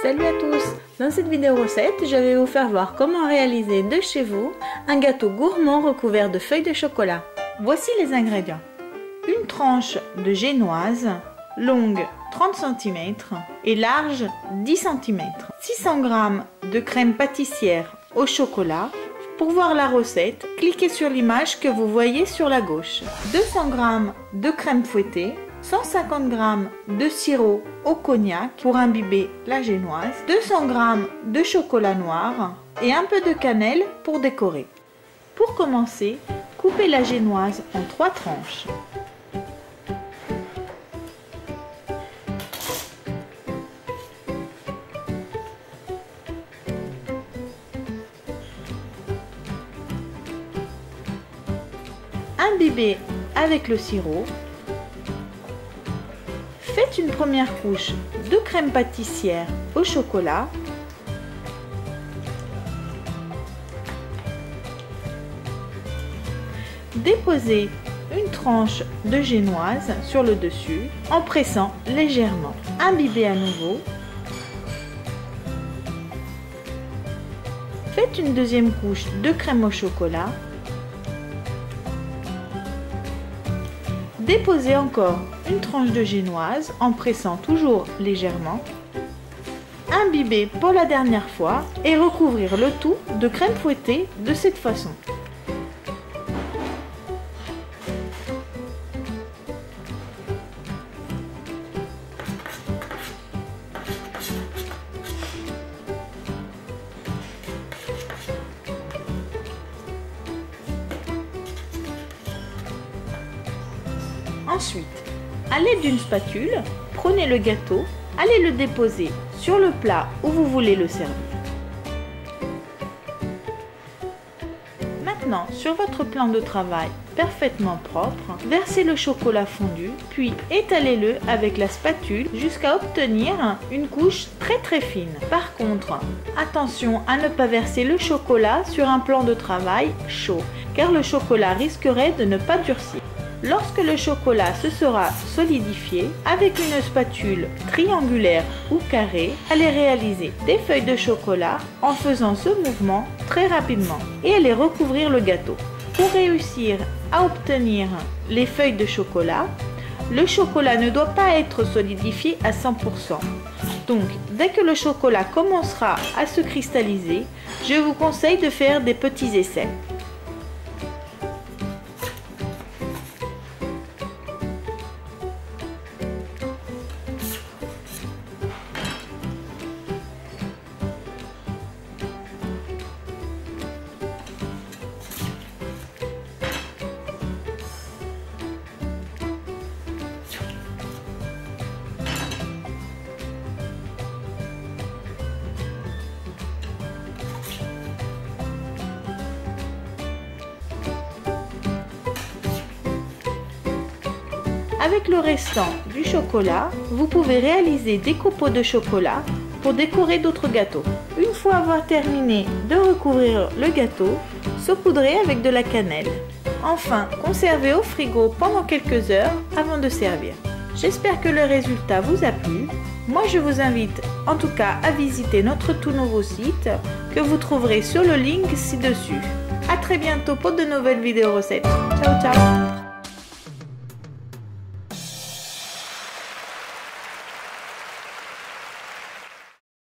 Salut à tous! Dans cette vidéo recette, je vais vous faire voir comment réaliser de chez vous un gâteau gourmand recouvert de feuilles de chocolat. Voici les ingrédients. Une tranche de génoise, longue 30 cm et large 10 cm. 600 g de crème pâtissière au chocolat. Pour voir la recette, cliquez sur l'image que vous voyez sur la gauche. 200 g de crème fouettée, 150 g de sirop au cognac pour imbiber la génoise, 200 g de chocolat noir et un peu de cannelle pour décorer. Pour commencer, coupez la génoise en 3 tranches. Imbibez avec le sirop. Faites une première couche de crème pâtissière au chocolat. Déposez une tranche de génoise sur le dessus en pressant légèrement. Imbibez à nouveau. Faites une deuxième couche de crème au chocolat. Déposez encore une tranche de génoise en pressant toujours légèrement. Imbibez pour la dernière fois et recouvrir le tout de crème fouettée de cette façon. Ensuite, à l'aide d'une spatule, prenez le gâteau, allez le déposer sur le plat où vous voulez le servir. Maintenant, sur votre plan de travail parfaitement propre, versez le chocolat fondu, puis étalez-le avec la spatule jusqu'à obtenir une couche très fine. Par contre, attention à ne pas verser le chocolat sur un plan de travail chaud, car le chocolat risquerait de ne pas durcir. Lorsque le chocolat se sera solidifié, avec une spatule triangulaire ou carrée, allez réaliser des feuilles de chocolat en faisant ce mouvement très rapidement et allez recouvrir le gâteau. Pour réussir à obtenir les feuilles de chocolat, le chocolat ne doit pas être solidifié à 100%. Donc, dès que le chocolat commencera à se cristalliser, je vous conseille de faire des petits essais. Avec le restant du chocolat, vous pouvez réaliser des copeaux de chocolat pour décorer d'autres gâteaux. Une fois avoir terminé de recouvrir le gâteau, saupoudrez avec de la cannelle. Enfin, conservez au frigo pendant quelques heures avant de servir. J'espère que le résultat vous a plu. Moi, je vous invite en tout cas à visiter notre tout nouveau site que vous trouverez sur le link ci-dessus. À très bientôt pour de nouvelles vidéos recettes. Ciao, ciao!